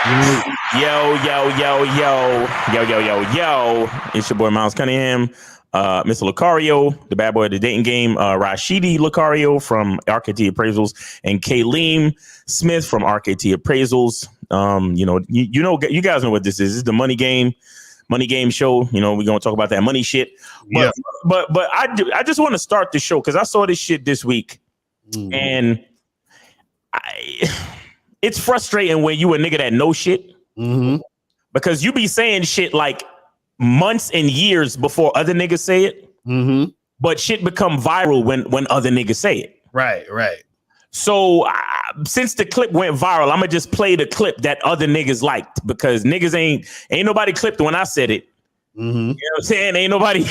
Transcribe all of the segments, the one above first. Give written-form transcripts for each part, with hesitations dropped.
Yo, yo, yo, yo, yo, yo, yo, yo. It's your boy Miles Cunningham, Mr. Lucario, the bad boy of the dating game, Rashidi Lucario from RKT Appraisals, and Kayleen Smith from RKT Appraisals. You guys know what this is. This is the money game show. We're gonna talk about that money shit. But I just want to start the show because I saw this shit this week, and it's frustrating when you a nigga that know shit. Because you be saying shit like months and years before other niggas say it, but shit become viral when other niggas say it. Right. So since the clip went viral, I'm gonna just play the clip that other niggas liked because niggas ain't nobody clipped when I said it. You know what I'm saying? Ain't nobody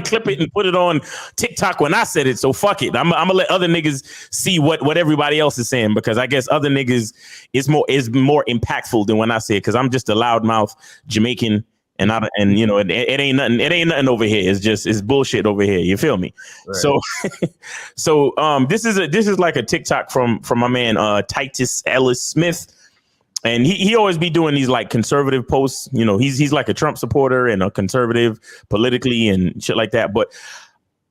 clip it and put it on TikTok when I said it. So fuck it. I'm gonna let other niggas see what everybody else is saying because I guess other niggas is more impactful than when I say it because I'm just a loudmouth Jamaican and it ain't nothing over here. It's bullshit over here. You feel me? Right. So this is like a TikTok from my man Titus Ellis Smith. And he always be doing these like conservative posts. He's like a Trump supporter and a conservative politically and shit like that. But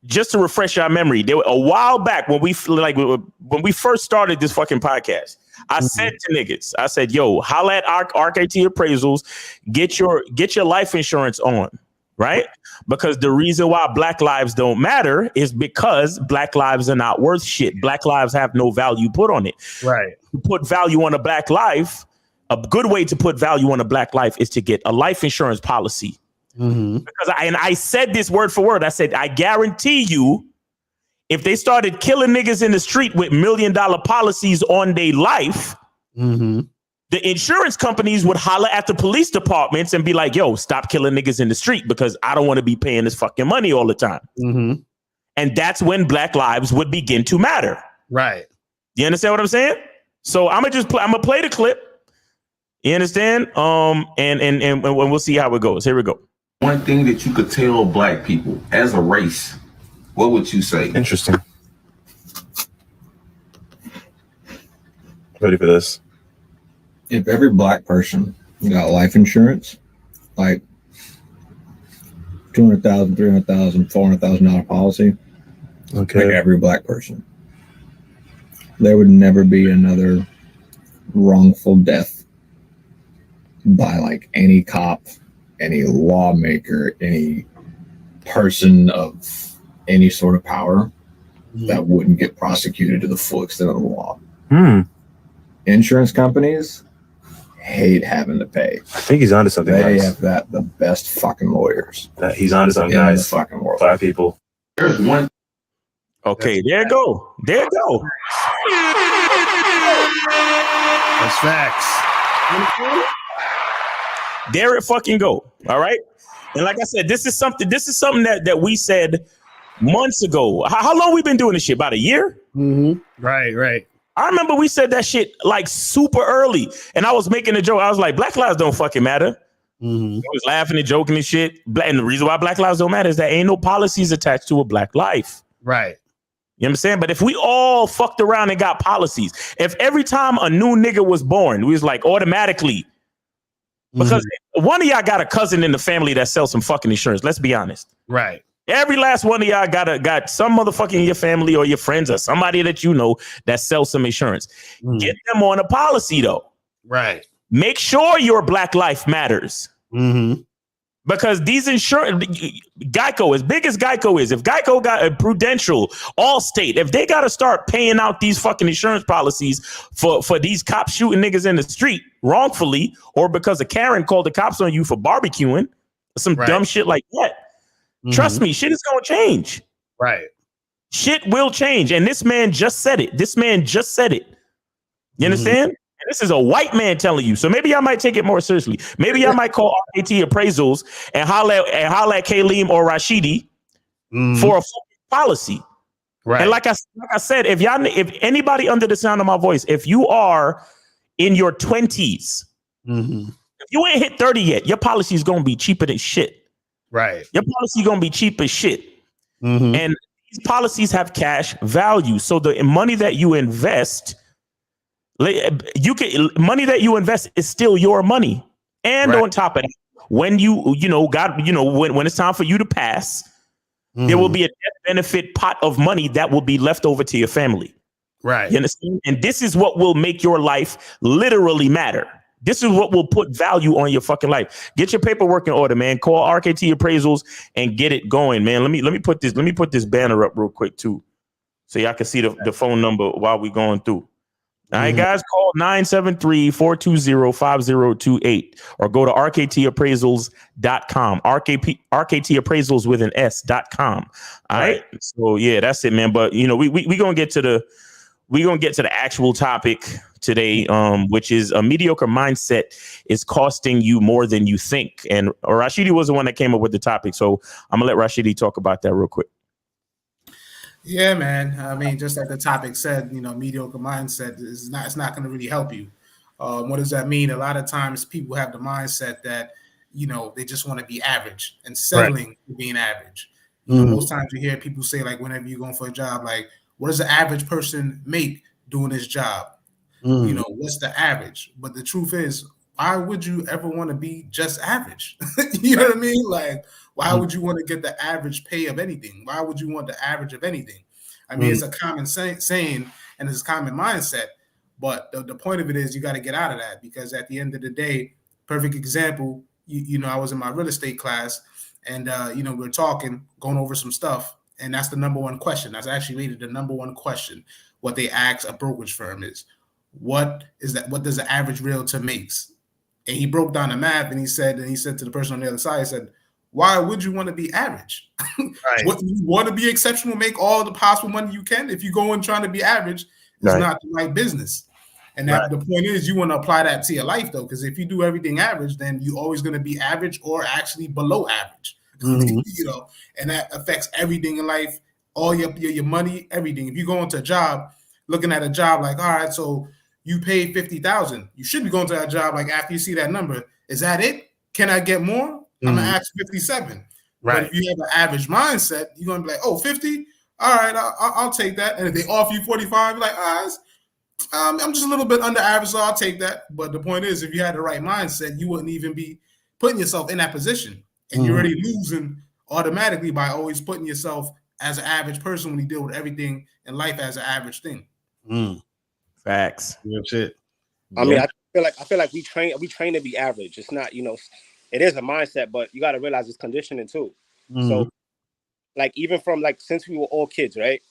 just to refresh our memory, there a while back when we first started this fucking podcast, I said to niggas, I said, yo, holla at RKT Appraisals, get your life insurance on, right? Because the reason why Black lives don't matter is because Black lives are not worth shit. Black lives have no value put on it. Right. To put value on a Black life. A good way to put value on a Black life is to get a life insurance policy. Because I said this word for word. I said, I guarantee you, if they started killing niggas in the street with $1 million policies on their life, the insurance companies would holler at the police departments and be like, yo, stop killing niggas in the street because I don't want to be paying this fucking money all the time. And that's when Black lives would begin to matter. Right. You understand what I'm saying? So I'm gonna play the clip. You understand? And we'll see how it goes. Here we go. One thing that you could tell Black people as a race, what would you say? Interesting. Ready for this? If every Black person got life insurance, like $200,000, $300,000, $400,000 policy, okay, like every Black person, there would never be another wrongful death by like any cop, any lawmaker, any person of any sort of power that wouldn't get prosecuted to the full extent of the law. Insurance companies hate having to pay. I think he's onto something. They have the best fucking lawyers. He's onto something, guys. The fucking world. 5 people. There's one. Okay, there you go. That's facts. There it fucking go. All right. And like I said, this is something that we said months ago. How long we been doing this shit? About a year? Right. I remember we said that shit like super early. And I was making a joke. I was like, Black lives don't fucking matter. I was laughing and joking and shit. And the reason why Black lives don't matter is that ain't no policies attached to a Black life. Right. You know what I'm saying? But if we all fucked around and got policies, if every time a new nigga was born, we was like automatically, because one of y'all got a cousin in the family that sells some fucking insurance. Let's be honest. Right. Every last one of y'all got some motherfucking in your family or your friends or somebody that you know that sells some insurance. Get them on a policy though. Right. Make sure your Black life matters. Because these insurance, Geico, as big as Geico is, if Geico got a Prudential, Allstate, if they got to start paying out these fucking insurance policies for these cops shooting niggas in the street wrongfully, or because a Karen called the cops on you for barbecuing, some dumb shit like that, trust me, shit is going to change. Right. Shit will change. And this man just said it. You understand? And this is a white man telling you. So maybe I might take it more seriously. Maybe I might call RKT Appraisals and holler at Kaleem or Rashidi for a policy. Right. And like I said, if anybody under the sound of my voice, if you are in your 20s, if you ain't hit 30 yet, your policy is going to be cheaper than shit. Right. Your policy is going to be cheap as shit. And these policies have cash value. So the money that you invest, You can money that you invest is still your money. And on top of that, when when it's time for you to pass, there will be a death benefit pot of money that will be left over to your family. Right. You understand? And this is what will make your life literally matter. This is what will put value on your fucking life. Get your paperwork in order, man. Call RKT Appraisals and get it going, man. Let me put this banner up real quick too, so y'all can see the phone number while we going through. All right, guys, call 973-420-5028 or go to rktappraisals.com. RKT Appraisals with an S.com. All right. So yeah, that's it, man. But we gonna get to the actual topic today, which is a mediocre mindset is costing you more than you think. And Rashidi was the one that came up with the topic. So I'm gonna let Rashidi talk about that real quick. Yeah, man. I mean, just like the topic said, mediocre mindset it's not going to really help you. What does that mean? A lot of times people have the mindset that, they just want to be average and settling for being average. Most times you hear people say, like, whenever you're going for a job, like, what does the average person make doing this job? What's the average? But the truth is, why would you ever want to be just average? You know what I mean? Like, why would you want to get the average pay of anything? Why would you want the average of anything? I mean, it's a common saying and it's a common mindset. But the point of it is you got to get out of that, because at the end of the day, perfect example, I was in my real estate class and, we were going over some stuff. And that's the number one question. That's actually rated the number one question. What they ask a brokerage firm is, what does the average realtor makes? And he broke down the math and he said to the person on the other side, he said, why would you want to be average? What, you want to be exceptional, make all the possible money you can? If you go in trying to be average, it's not the right business. And the point is, you want to apply that to your life, though, because if you do everything average, then you're always going to be average or actually below average. And that affects everything in life, all your money, everything. If you go into a job, looking at a job like, all right, so you paid $50,000, you should be going to that job like, after you see that number, is that it? Can I get more? I'm gonna ask 57. Right. But if you have an average mindset, you're gonna be like, oh, 50? All right, I'll take that. And if they offer you 45, you're like, I'm just a little bit under average, so I'll take that. But the point is, if you had the right mindset, you wouldn't even be putting yourself in that position. And you're already losing automatically by always putting yourself as an average person when you deal with everything in life as an average thing. Facts. Real shit. I mean, I feel like we train to be average. It's not, it is a mindset, but you got to realize it's conditioning too. So, like, even from since we were all kids, right?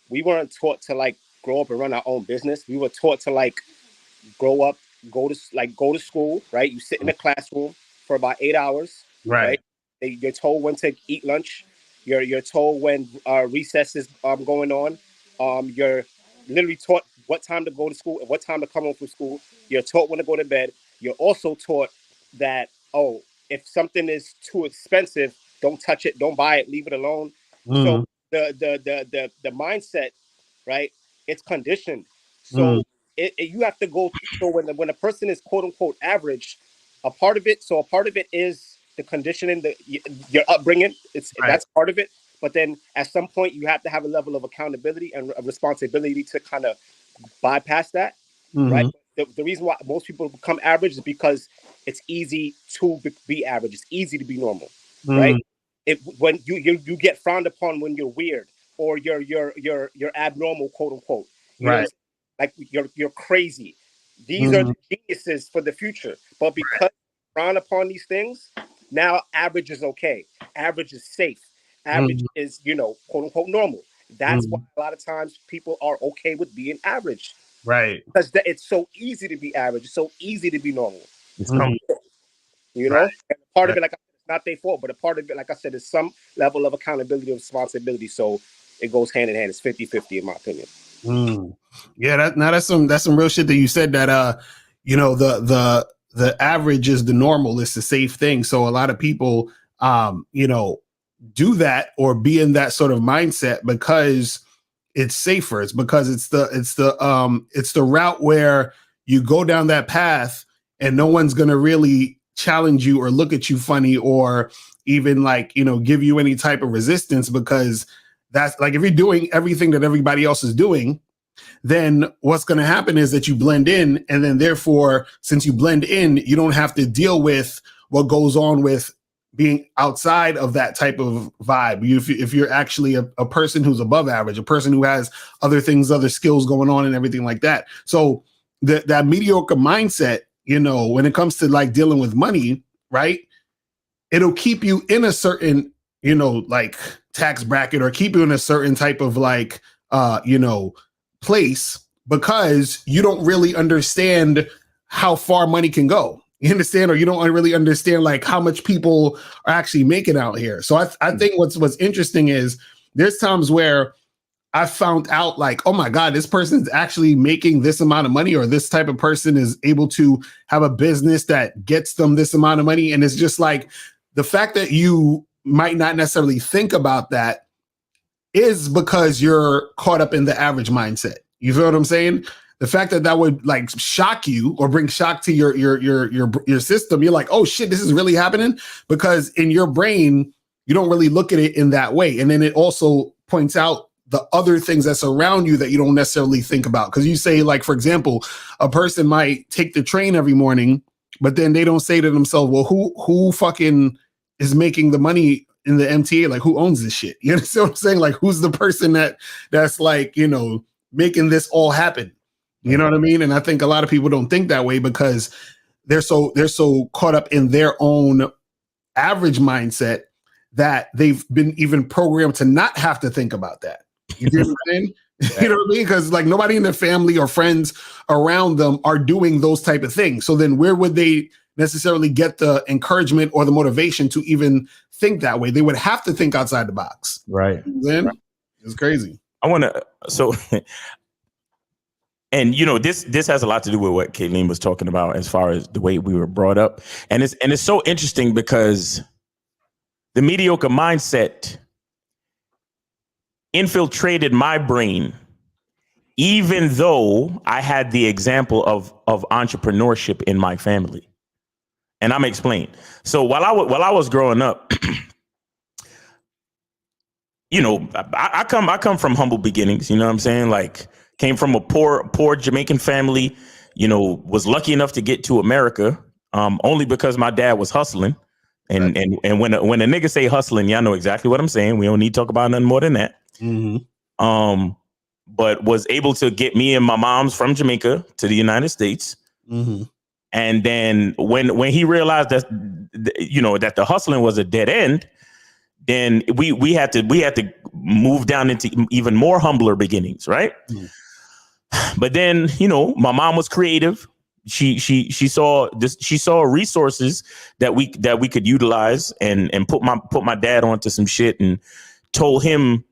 We weren't taught to grow up and run our own business. We were taught to grow up, go to school, right? You sit in the classroom for about 8 hours, right? You're told when to eat lunch. You're told when recess is going on. You're literally taught what time to go to school and what time to come home from school. You're taught when to go to bed. You're also taught that, if something is too expensive, don't touch it, don't buy it, leave it alone. So the mindset, right? It's conditioned. So you have to go. So when a person is quote unquote average, a part of it is the conditioning, your upbringing. That's part of it. But then at some point you have to have a level of accountability and a responsibility to kind of bypass that, right? The reason why most people become average is because it's easy to be average. It's easy to be normal, right? When you get frowned upon when you're weird or you're abnormal, quote unquote, like you're crazy. These are the geniuses for the future, but because frown upon these things, now average is okay. Average is safe. Average is, quote unquote normal. That's why a lot of times people are okay with being average. Right. Because it's so easy to be average. It's so easy to be normal. It's comfortable. And part of it, like I said, it's not their fault, but a part of it, like I said, is some level of accountability and responsibility. So it goes hand in hand. It's 50-50 in my opinion. Yeah, that's some real shit that you said, that the average is the normal, it's the safe thing. So a lot of people do that or be in that sort of mindset because it's safer. It's because it's the route where you go down that path and no one's gonna really challenge you or look at you funny or even give you any type of resistance, because that's if you're doing everything that everybody else is doing, then what's going to happen is that you blend in, and then therefore, since you blend in, you don't have to deal with what goes on with being outside of that type of vibe. If you're actually a person who's above average, a person who has other things, other skills going on and everything like that. So that mediocre mindset, you know, when it comes to like dealing with money, right? It'll keep you in a certain, you know, like tax bracket, or keep you in a certain type of like, you know, place, because you don't really understand how far money can go. You understand? Or you don't really understand like how much people are actually making out here. So I think what's interesting is there's times where I found out like, oh my God, this person's actually making this amount of money, or this type of person is able to have a business that gets them this amount of money. And it's just like the fact that you might not necessarily think about that is because you're caught up in the average mindset. You feel what I'm saying? The fact that that would like shock you or bring shock to your system, you're like, oh shit, this is really happening, because in your brain, you don't really look at it in that way. And then it also points out the other things that surround you that you don't necessarily think about. Because you say, like, for example, a person might take the train every morning, but then they don't say to themselves, well, who fucking is making the money in the MTA? Like, who owns this shit? You understand what I'm saying? Like, who's the person that's like, you know, making this all happen? You know what I mean? And I think a lot of people don't think that way because they're so caught up in their own average mindset that they've been even programmed to not have to think about that. You know what I'm saying? You know what I mean? Because like nobody in their family or friends around them are doing those type of things. So then where would they necessarily get the encouragement or the motivation to even think that way? They would have to think outside the box. Right. Then it's crazy. I want to, so, and you know, this has a lot to do with what Kayleen was talking about as far as the way we were brought up. And it's so interesting because the mediocre mindset infiltrated my brain, even though I had the example of entrepreneurship in my family. And I'm explaining. So while I was growing up, you know, I come from humble beginnings. You know what I'm saying? Like, came from a poor Jamaican family. You know, was lucky enough to get to America only because my dad was hustling. And when a nigga say hustling, y'all know exactly what I'm saying. We don't need to talk about nothing more than that. Mm-hmm. But was able to get me and my mom's from Jamaica to the United States. Mm-hmm. And then when he realized that, you know, that the hustling was a dead end, then we had to move down into even more humbler beginnings, right? Mm. But then, you know, my mom was creative. She saw resources that we could utilize and put my dad onto some shit and told him,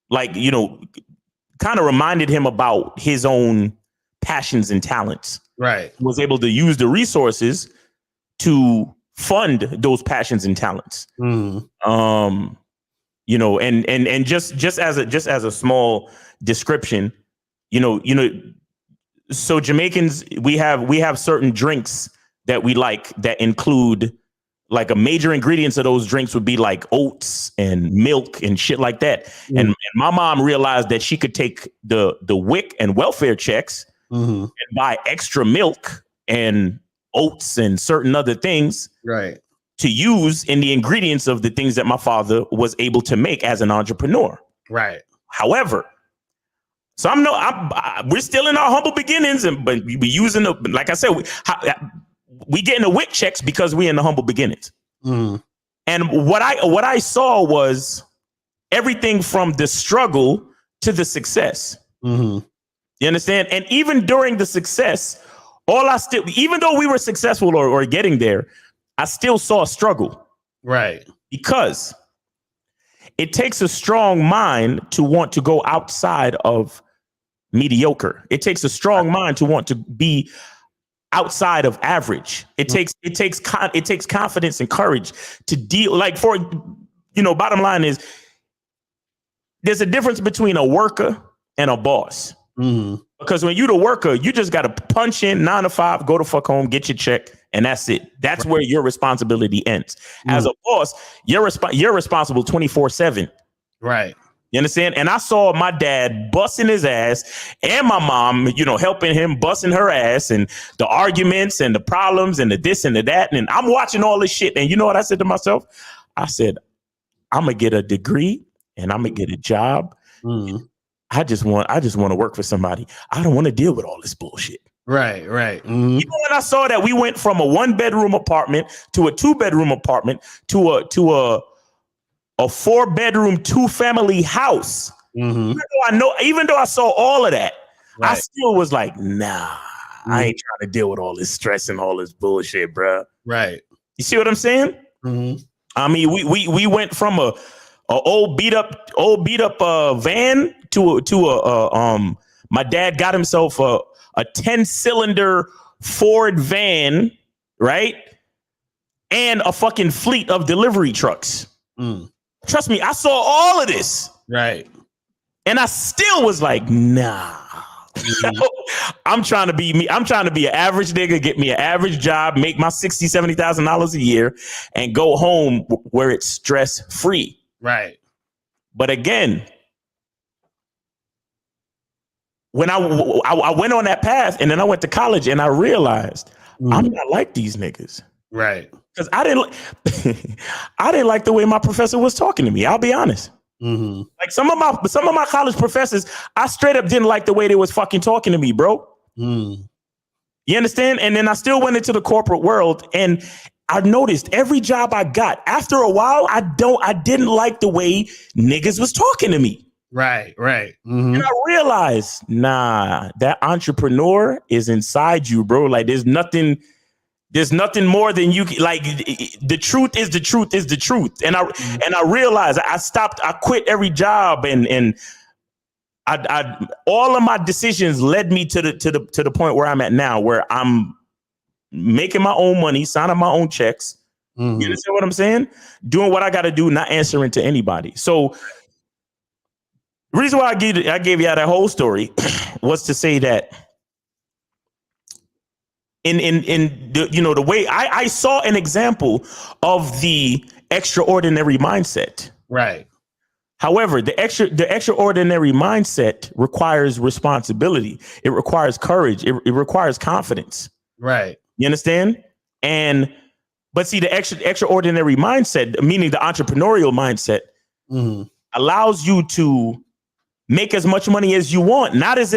like, you know, kind of reminded him about his own passions and talents. Right. Was able to use the resources to fund those passions and talents. Mm. You know, and just as a small description, you know, so Jamaicans, we have certain drinks that we like that include, like, a major ingredients of those drinks would be like oats and milk and shit like that. Mm. And my mom realized that she could take the WIC and welfare checks and buy extra milk and oats and certain other things, right, to use in the ingredients of the things that my father was able to make as an entrepreneur. Right. However, so we're still in our humble beginnings, but we using the, like I said, we getting the WIC checks because we're in the humble beginnings. Mm. And what I saw was everything from the struggle to the success. Mm-hmm. You understand? And even during the success, even though we were successful or getting there, I still saw a struggle. Right. Because it takes a strong mind to want to go outside of mediocre. It takes a strong mind to want to be outside of average. It takes confidence and courage to deal, like, for, you know, bottom line is there's a difference between a worker and a boss. Mm-hmm. Because when you're the worker, you just got to punch in 9 to 5, go to fuck home, get your check, and that's it. That's right. Where your responsibility ends. Mm-hmm. As a boss, you're responsible 24/7. Right. You understand? And I saw my dad busting his ass and my mom, helping him busting her ass, and the arguments and the problems and the this and the that. And I'm watching all this shit. And you know what I said to myself? I said, I'm going to get a degree and I'm going to get a job. I just want to work for somebody. I don't want to deal with all this bullshit. Right. Even when I saw that we went from a 1-bedroom apartment to a 2-bedroom apartment to a 4-bedroom, 2-family house. Even though I saw all of that, I still was like, nah, I ain't trying to deal with all this stress and all this bullshit, bro. Right. You see what I'm saying? I mean, we went from a old beat up van to my dad got himself a 10-cylinder Ford van, right? And a fucking fleet of delivery trucks. Trust me, I saw all of this. Right. And I still was like, nah. I'm trying to be me. I'm trying to be an average nigga, get me an average job, make my $60,000, $70,000 a year, and go home where it's stress free. Right. But again, when I went on that path, and then I went to college, and I realized I'm not like these niggas. Right. Because I didn't like the way my professor was talking to me. I'll be honest. Like some of my college professors, I straight up didn't like the way they was fucking talking to me, bro. You understand? And then I still went into the corporate world, and I noticed every job I got, after a while, I didn't like the way niggas was talking to me. Right. And I realized, nah, that entrepreneur is inside you, bro. Like there's nothing more than you like. The truth is the truth is the truth. And I realized I quit every job, and I all of my decisions led me to the point where I'm at now, where I'm making my own money, signing my own checks. You understand what I'm saying? Doing what I got to do, not answering to anybody. So the reason why I gave you that whole story was to say that in the way I saw an example of the extraordinary mindset. Right. However, the extraordinary mindset requires responsibility. It requires courage. It requires confidence. Right. You understand? But see, the extraordinary mindset, meaning the entrepreneurial mindset, allows you to make as much money as you want. Not as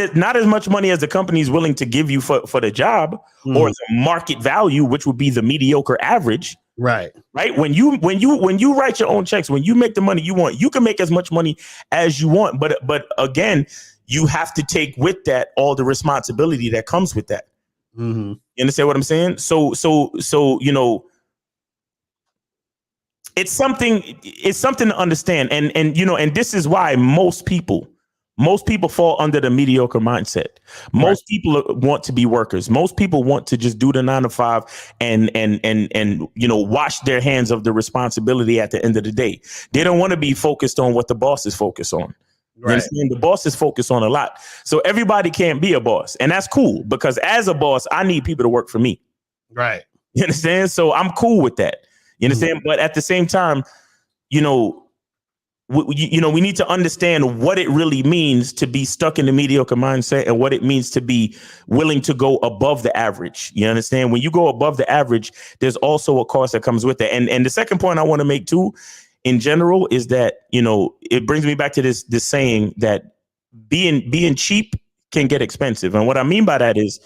much money as the company is willing to give you for the job, or the market value, which would be the mediocre average. Right. When you write your own checks, when you make the money you want, you can make as much money as you want. But again, you have to take with that all the responsibility that comes with that. You understand what I'm saying? So it's something to understand. And this is why most people fall under the mediocre mindset. Most people want to be workers. Most people want to just do the 9 to 5 and wash their hands of the responsibility at the end of the day. They don't want to be focused on what the boss is focused on. You understand? The boss is focused on a lot. So everybody can't be a boss. And that's cool, because as a boss, I need people to work for me. Right. You understand? So I'm cool with that. You understand? But at the same time, we need to understand what it really means to be stuck in the mediocre mindset, and what it means to be willing to go above the average. You understand? When you go above the average, there's also a cost that comes with it. And the second point I want to make too, in general, is that, it brings me back to this saying that being cheap can get expensive. And what I mean by that is,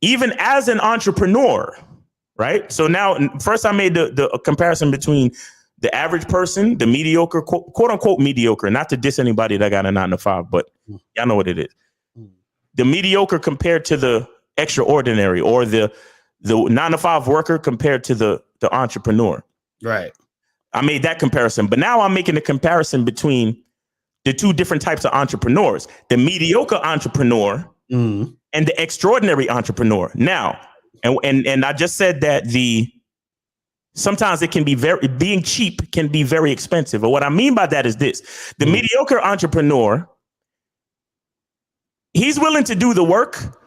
even as an entrepreneur, right? So now, first I made the comparison between the average person, the mediocre, quote unquote mediocre, not to diss anybody that got a 9 to 5, but y'all know what it is. The mediocre compared to the extraordinary, or the 9 to 5 worker compared to the entrepreneur. Right. I made that comparison, but now I'm making a comparison between the two different types of entrepreneurs: the mediocre entrepreneur and the extraordinary entrepreneur. Now, and I just said that sometimes it can be being cheap can be very expensive. And what I mean by that is this: the mediocre entrepreneur, he's willing to do the work,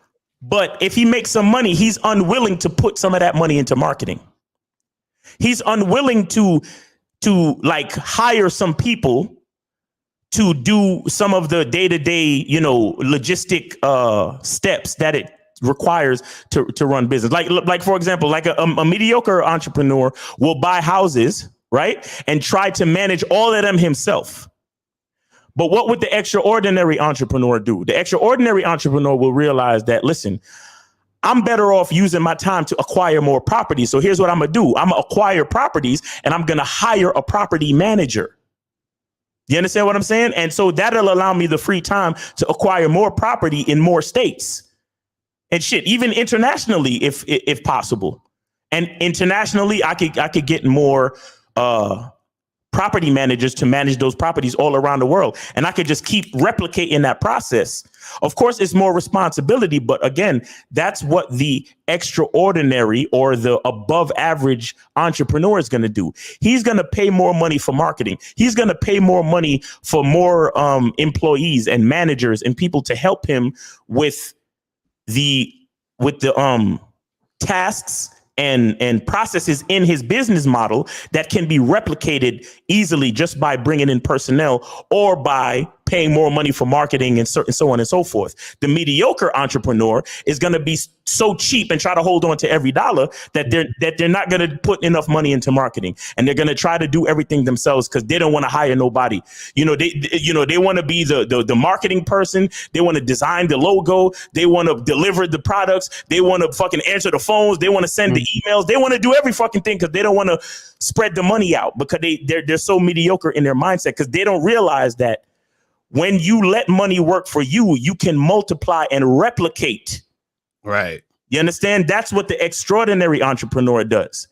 but if he makes some money, he's unwilling to put some of that money into marketing. He's unwilling to like hire some people to do some of the day-to-day, logistic steps that it requires to run business. Like for example, like a mediocre entrepreneur will buy houses, right? And try to manage all of them himself. But what would the extraordinary entrepreneur do? The extraordinary entrepreneur will realize that, listen, I'm better off using my time to acquire more properties. So here's what I'm going to do. I'm going to acquire properties and I'm going to hire a property manager. You understand what I'm saying? And so that'll allow me the free time to acquire more property in more states and shit, even internationally, if possible. And internationally, I could get more property managers to manage those properties all around the world. And I could just keep replicating that process. Of course, it's more responsibility. But again, that's what the extraordinary or the above average entrepreneur is going to do. He's going to pay more money for marketing. He's going to pay more money for more employees and managers and people to help him with the tasks and processes in his business model that can be replicated easily just by bringing in personnel or by paying more money for marketing and so on and so forth. The mediocre entrepreneur is going to be so cheap and try to hold on to every dollar that they're not going to put enough money into marketing, and they're going to try to do everything themselves because they don't want to hire nobody. They want to be the marketing person. They want to design the logo. They want to deliver the products. They want to fucking answer the phones. They want to send the emails. They want to do every fucking thing because they don't want to spread the money out because they're so mediocre in their mindset because they don't realize that when you let money work for you, you can multiply and replicate. Right. You understand? That's what the extraordinary entrepreneur does.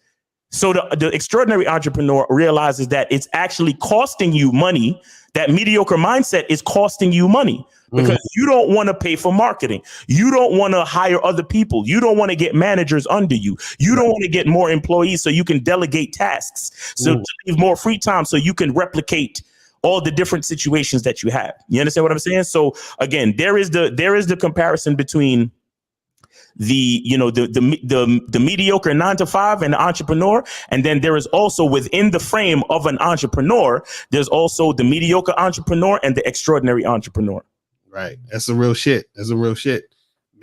So the extraordinary entrepreneur realizes that it's actually costing you money. That mediocre mindset is costing you money because you don't want to pay for marketing. You don't want to hire other people. You don't want to get managers under you. You don't want to get more employees so you can delegate tasks. So to leave more free time so you can replicate all the different situations that you have. You understand what I'm saying? So again, there is the comparison between the mediocre 9 to 5 and the entrepreneur. And then there is also within the frame of an entrepreneur, there's also the mediocre entrepreneur and the extraordinary entrepreneur. Right. That's some real shit.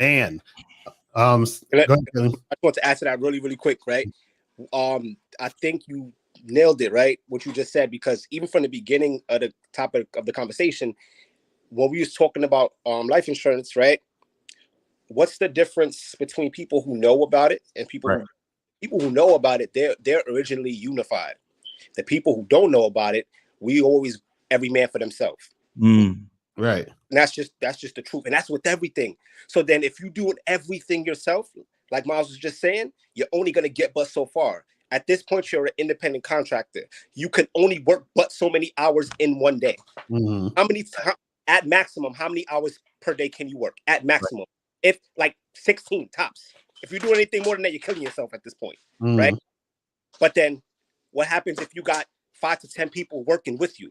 Man. Go ahead, Billy. I just want to add to that really, really quick, right? I think you nailed it, right? What you just said, because even from the beginning of the topic of the conversation, when we was talking about life insurance, right? What's the difference between people who know about it and people who know about it? They're originally unified. The people who don't know about it, we always every man for themselves. Right. And that's just the truth. And that's with everything. So then if you doing everything yourself, like Miles was just saying, you're only gonna get but so far. At this point, you're an independent contractor. You can only work but so many hours in one day. At maximum, how many hours per day can you work? At maximum. Right. If like 16 tops. If you do anything more than that, you're killing yourself at this point, right? But then what happens if you got 5 to 10 people working with you?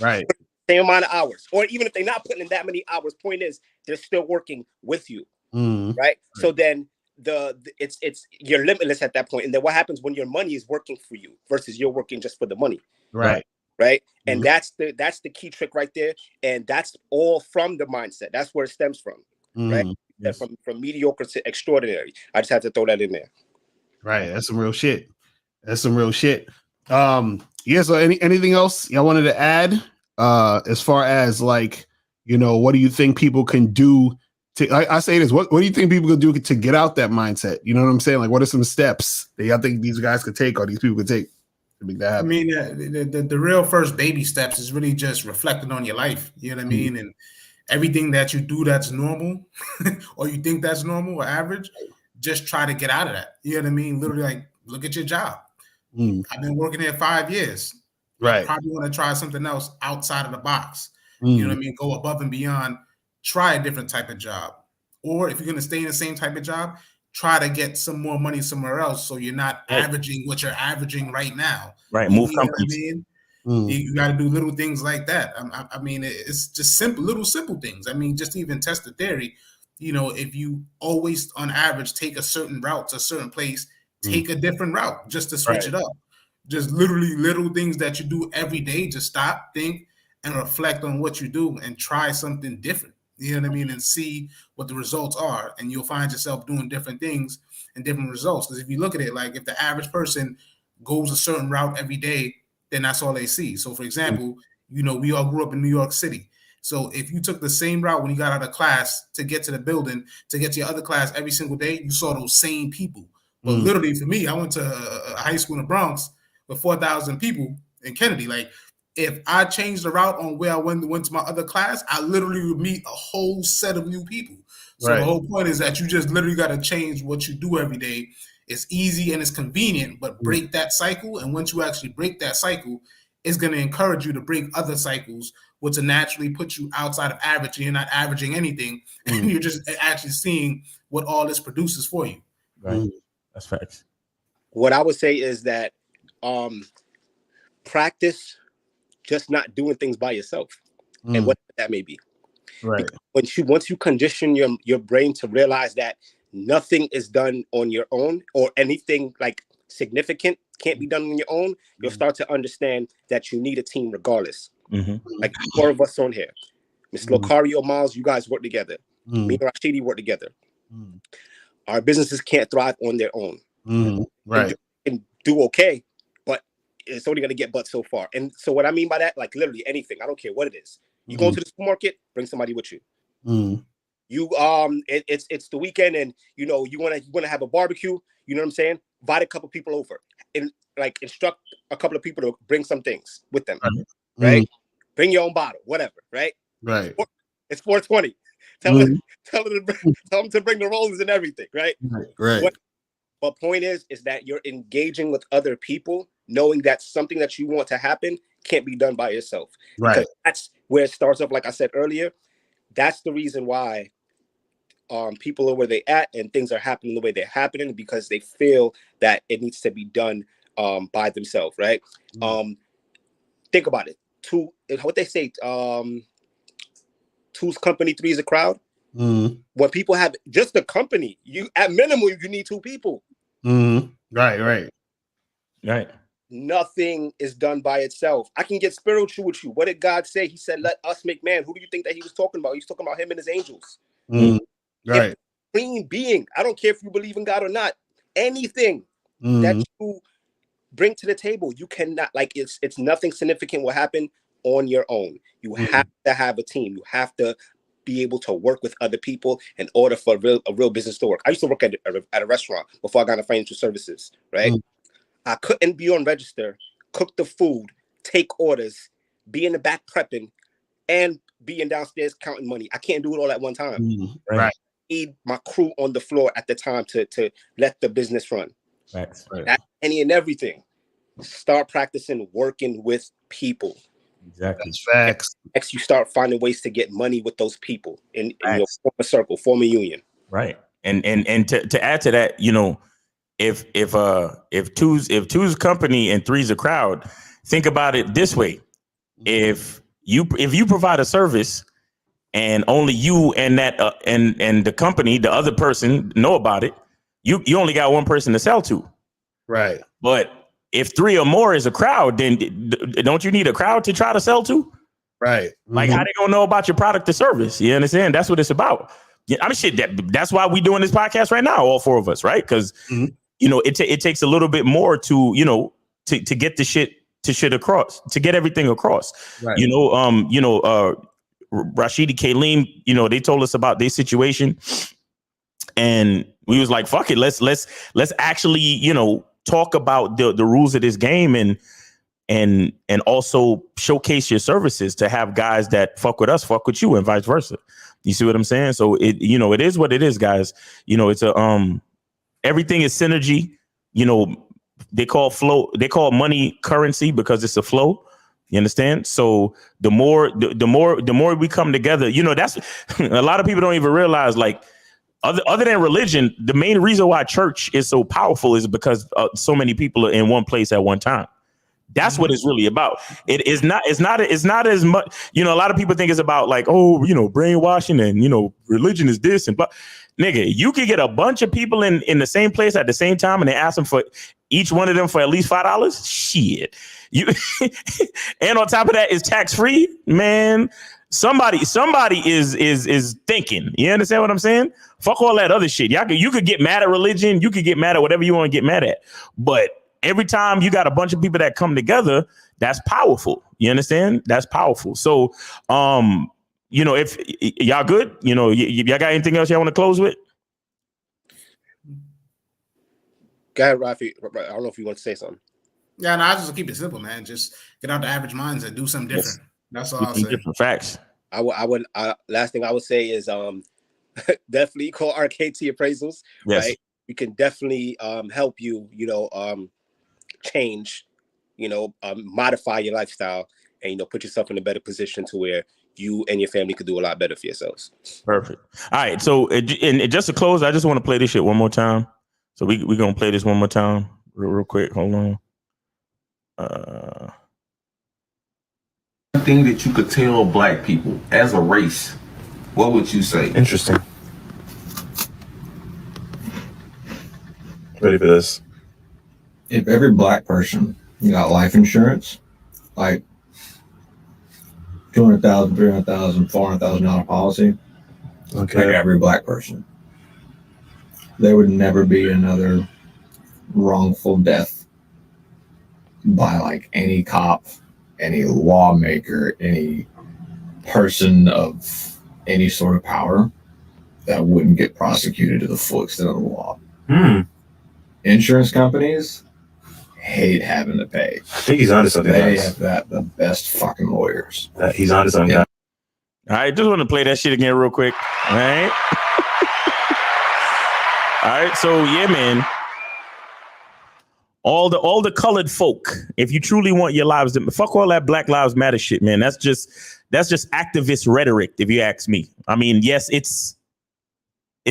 Right. Same amount of hours. Or even if they're not putting in that many hours, point is they're still working with you, right? So then it's you're limitless at that point. And then what happens when your money is working for you versus you're working just for the money? Right. And that's the key trick right there. And that's all from the mindset. That's where it stems from, right? Yes. From mediocre to extraordinary. I just had to throw that in there. Right. That's some real shit. Yeah. So anything else y'all wanted to add as far as like, what do you think people can do to, I say this, what do you think people can do to get out that mindset? You know what I'm saying? Like, what are some steps that y'all think these guys could take or these people could take to make that happen? I mean, the real first baby steps is really just reflecting on your life. You know what I mean? And everything that you do that's normal or you think that's normal or average, just try to get out of that. You know what I mean? Literally, like, look at your job. I've been working here 5 years. Right. I probably want to try something else outside of the box. You know what I mean? Go above and beyond. Try a different type of job. Or if you're going to stay in the same type of job, try to get some more money somewhere else so you're not averaging what you're averaging right now. Right. Move companies. You got to do little things like that. I mean, it's just little simple things. I mean, just to even test the theory, if you always on average take a certain route to a certain place, take a different route just to switch it up. just literally little things that you do every day. Just stop, think, and reflect on what you do and try something different. You know what I mean? And see what the results are. And you'll find yourself doing different things and different results. Because if you look at it, like if the average person goes a certain route every day, then that's all they see. So for example, you know, we all grew up in New York City. So if you took the same route when you got out of class to get to the building, to get to your other class every single day, you saw those same people. But literally for me, I went to a high school in the Bronx with 4,000 people in Kennedy. Like if I changed the route on where I went to my other class, I literally would meet a whole set of new people. So the whole point is that you just literally got to change what you do every day. It's easy and it's convenient, but break that cycle. And once you actually break that cycle, it's going to encourage you to break other cycles, which will naturally put you outside of average, and you're not averaging anything. And you're just actually seeing what all this produces for you. Right. That's facts. What I would say is that practice just not doing things by yourself, and what that may be. Right. Once you condition your brain to realize that nothing is done on your own, or anything like significant can't be done on your own, you'll start to understand that you need a team regardless. Like 4 of us on here, Mr. Locario, Miles, you guys work together. Me and Rashidi work together. Our businesses can't thrive on their own. Right. And do okay, but it's only going to get but so far. And so what I mean by that, like literally anything, I don't care what it is. You go to the supermarket, bring somebody with you. You it's the weekend, and you know you want to have a barbecue. You know what I'm saying? Invite a couple people over, and like instruct a couple of people to bring some things with them. Right? Bring your own bottle, whatever. Right? Right. It's 420. Tell them to bring the rollers and everything. Right? Right. But point is that you're engaging with other people, knowing that something that you want to happen can't be done by yourself. Right. Because that's where it starts off. Like I said earlier, that's the reason why people are where they at and things are happening the way they're happening, because they feel that it needs to be done by themselves. Right. Think about it. What they say, two's company, three's a crowd. When people have just the company, you at minimum you need 2 people. Right. Nothing is done by itself. I can get spiritual with you. What did God say? He said, "Let us make man." Who do you think that he was talking about? He's talking about him and his angels. Right. Supreme being. I don't care if you believe in God or not. Anything that you bring to the table, you cannot, like, it's nothing significant will happen on your own. You have to have a team. You have to be able to work with other people in order for a real business to work. I used to work at a restaurant before I got into financial services, right? I couldn't be on register, cook the food, take orders, be in the back prepping, and being downstairs counting money. I can't do it all at one time. Right. I need my crew on the floor at the time to let the business run. Right. That's any and everything. Start practicing working with people. Exactly. Facts. Next, you start finding ways to get money with those people in your former circle, former union. Right. And to add to that, you know, if two's company and three's a crowd, think about it this way. If you provide a service and only you and that and the company, the other person know about it, you only got one person to sell to. Right. But if 3 or more is a crowd, then don't you need a crowd to try to sell to? Right. Like, how they gonna know about your product or service? You understand? That's what it's about. Yeah, I mean, shit. That's why we doing this podcast right now, all 4 of us, right? Because you know, it takes a little bit more to, you know, to get the shit across, to get everything across. Right. You know, Rashidi, Kaleem, you know, they told us about their situation, and we was like, fuck it, let's actually, you know, talk about the rules of this game and also showcase your services to have guys that fuck with us, fuck with you, and vice versa. You see what I'm saying? So it, you know, it is what it is, guys. You know, it's everything is synergy. You know, they call money currency because it's a flow. You understand? So the more we come together, you know, that's a lot of people don't even realize, like, other than religion, the main reason why church is so powerful is because so many people are in one place at one time. That's what it's really about. It's not as much, you know, a lot of people think it's about, like, oh, you know, brainwashing and, you know, religion is this and blah. Nigga, you could get a bunch of people in the same place at the same time and they ask them for each one of them for at least $5. Shit, you and on top of that is tax free, man. Somebody is thinking. You understand what I'm saying? Fuck all that other shit. You could get mad at religion. You could get mad at whatever you want to get mad at. But every time you got a bunch of people that come together, that's powerful. You understand? That's powerful. So, if y'all good, y'all got anything else y'all want to close with? Go ahead, Rafi. I don't know if you want to say something. Yeah, no, I just keep it simple, man. Just get out the average minds and do something different. Yes. That's all I'll say. Different facts. I would. Last thing I would say is definitely call RKT appraisals. Yes. Right? We can definitely help you. Change. Modify your lifestyle and put yourself in a better position to where you and your family could do a lot better for yourselves. Perfect. All right. So, and just to close, I just want to play this shit one more time. So we're gonna play this one more time, real quick. Hold on. One thing that you could tell black people as a race, what would you say? Interesting. Ready for this? If every black person got life insurance, like $200,000, $300,000, $400,000 policy, okay, like every black person, there would never be another wrongful death by like any cop, any lawmaker, any person of any sort of power that wouldn't get prosecuted to the full extent of the law. Insurance companies hate having to pay. I think he's onto something. They have the best fucking lawyers. He's onto something. Yeah. All right, just want to play that shit again real quick. All right. All right, so yeah, man. All the colored folk, if you truly want your lives to fuck all that Black Lives Matter shit, man. That's just activist rhetoric, if you ask me. I mean, yes, it's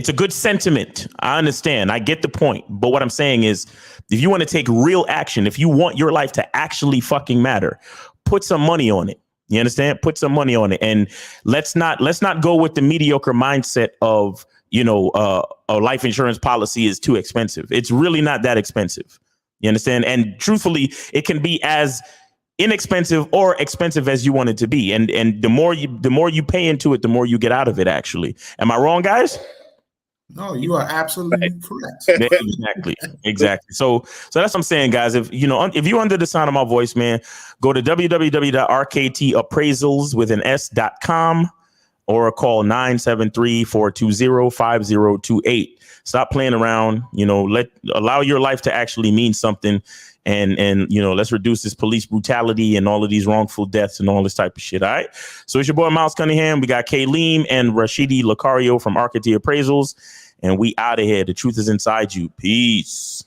a good sentiment. I understand. I get the point. But what I'm saying is, if you want to take real action, if you want your life to actually fucking matter, put some money on it. You understand? Put some money on it. And let's not go with the mediocre mindset of, a life insurance policy is too expensive. It's really not that expensive. You understand? And truthfully, it can be as inexpensive or expensive as you want it to be. And the more you pay into it, the more you get out of it, actually. Am I wrong, guys? No, you are absolutely correct. Exactly. So that's what I'm saying, guys. If you're under the sound of my voice, man, go to www.rktappraisals.com or call 973-420-5028. Stop playing around. Allow your life to actually mean something, and let's reduce this police brutality and all of these wrongful deaths and all this type of shit. All right. So it's your boy Miles Cunningham. We got Kaleem and Rashidi Lucario from RKT Appraisals, and we out of here. The truth is inside you. Peace.